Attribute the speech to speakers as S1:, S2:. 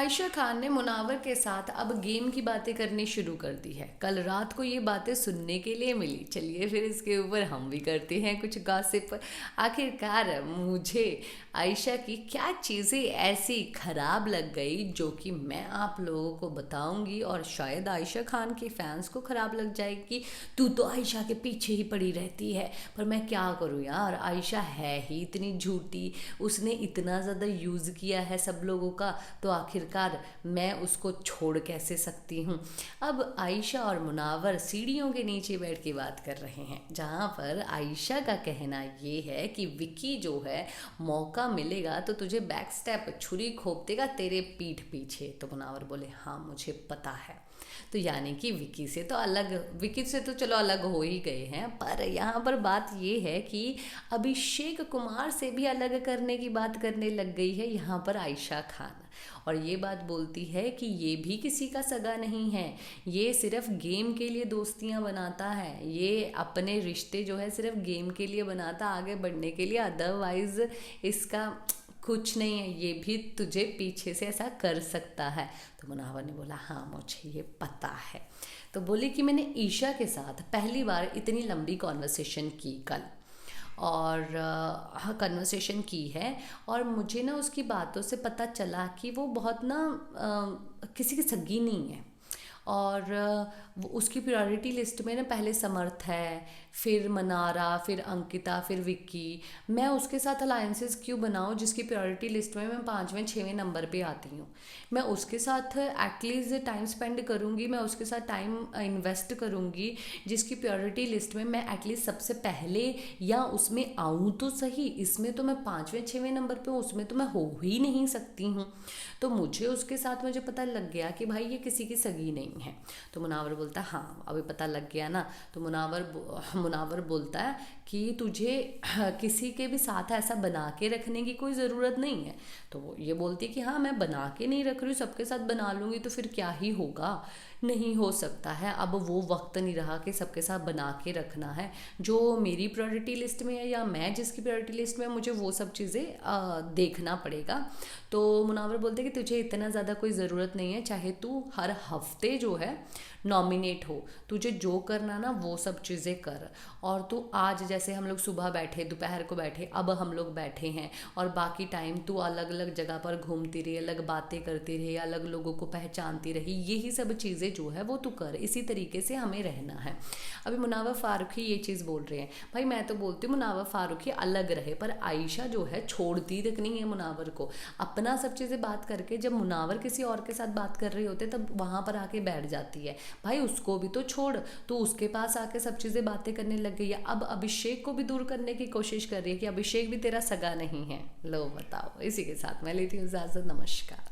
S1: आयशा खान ने मुनावर के साथ अब गेम की बातें करनी शुरू कर दी है। कल रात को ये बातें सुनने के लिए मिली। चलिए फिर इसके ऊपर हम भी करते हैं कुछ गॉसिप। आखिरकार मुझे आयशा की क्या चीज़ें ऐसी खराब लग गई जो कि मैं आप लोगों को बताऊंगी, और शायद आयशा खान के फैंस को खराब लग जाएगी। तू तो आयशा के पीछे ही पड़ी रहती है, पर मैं क्या करूँ यार, आयशा है ही इतनी झूठी, उसने इतना ज़्यादा यूज़ किया है सब लोगों का, तो आखिर मैं उसको छोड़ कैसे सकती हूँ। अब आयशा और मुनावर सीढ़ियों के नीचे बैठ के बात कर रहे हैं, जहाँ पर आयशा का कहना ये है कि विकी जो है मौका मिलेगा तो तुझे बैक स्टेप छुरी खोप देगा तेरे पीठ पीछे। तो मुनावर बोले हाँ मुझे पता है। तो यानी कि विकी से तो चलो अलग हो ही गए हैं, पर यहाँ पर बात ये है कि अभिषेक कुमार से भी अलग करने की बात करने लग गई है यहाँ पर आयशा खान। और ये बात बोलती है कि ये भी किसी का सगा नहीं है, ये सिर्फ गेम के लिए दोस्तियां बनाता है, ये अपने रिश्ते जो है सिर्फ गेम के लिए बनाता, आगे बढ़ने के लिए, अदरवाइज इसका कुछ नहीं है, ये भी तुझे पीछे से ऐसा कर सकता है। तो मुनावर ने बोला हाँ मुझे ये पता है। तो बोली कि मैंने ईशा के साथ पहली बार इतनी लंबी कॉन्वर्सेशन की कल, और हाँ कन्वर्सेशन की है, और मुझे ना उसकी बातों से पता चला कि वो बहुत ना किसी की सगी नहीं है, और उसकी प्रायोरिटी लिस्ट में ना पहले समर्थ है, फिर मनारा, फिर अंकिता, फिर विक्की। मैं उसके साथ अलायंसेस क्यों बनाऊँ जिसकी प्रायोरिटी लिस्ट में मैं 5वें 6वें नंबर पे आती हूँ। मैं उसके साथ एटलीस्ट टाइम स्पेंड करूँगी, मैं उसके साथ टाइम इन्वेस्ट करूँगी जिसकी प्रायोरिटी लिस्ट में मैं एटलीस्ट सबसे पहले या उसमें आऊँ तो सही। इसमें तो मैं 5वें 6वें नंबर पे हूँ, उसमें तो मैं हो ही नहीं सकती हूँ। तो मुझे उसके साथ मुझे पता लग गया कि भाई ये किसी की सगी नहीं है। तो मुनावर बोलता है हाँ अभी पता लग गया ना। तो मुनावर बोलता है कि तुझे किसी के भी साथ ऐसा बना के रखने की कोई ज़रूरत नहीं है। तो वो ये बोलती है कि हाँ मैं बना के नहीं रख रही हूँ, सबके साथ बना लूँगी तो फिर क्या ही होगा, नहीं हो सकता है। अब वो वक्त नहीं रहा कि सबके साथ बना के रखना है। जो मेरी प्रायोरिटी लिस्ट में है या मैं जिसकी प्रायोरिटी लिस्ट में है, मुझे वो सब चीज़ें देखना पड़ेगा। तो मुनावर बोलते कि तुझे इतना ज़्यादा कोई ज़रूरत नहीं है, चाहे तू हर हफ्ते जो है नॉमिनेट हो, तुझे जो करना ना वो सब चीज़ें कर। और तू आज जैसे हम लोग सुबह बैठे, दोपहर को बैठे, अब हम लोग बैठे हैं, और बाकी टाइम तू अलग अलग जगह पर घूमती रही, अलग बातें करती रही, अलग लोगों को पहचानती रही, यही सब चीज़ें जो है वो तू कर। इसी तरीके से हमें रहना है। अभी मुनावर फारूकी ये चीज़ बोल रहे हैं। भाई मैं तो बोलती हूँ मुनावर फारूकी अलग रहे, पर आयशा जो है छोड़ती तक नहीं है मुनावर को। अपना सब चीज़ें बात करके जब मुनावर किसी और के साथ बात कर रहे होते तब वहाँ पर आके बैठ जाती है। भाई उसको भी तो छोड़, तो उसके पास आके सब चीज़ें बातें करने लग गई है। अब अभिषेक को भी दूर करने की कोशिश कर रही है कि अभिषेक भी तेरा सगा नहीं है। लो बताओ। इसी के साथ मैं लेती हूँ इजाज़त। नमस्कार।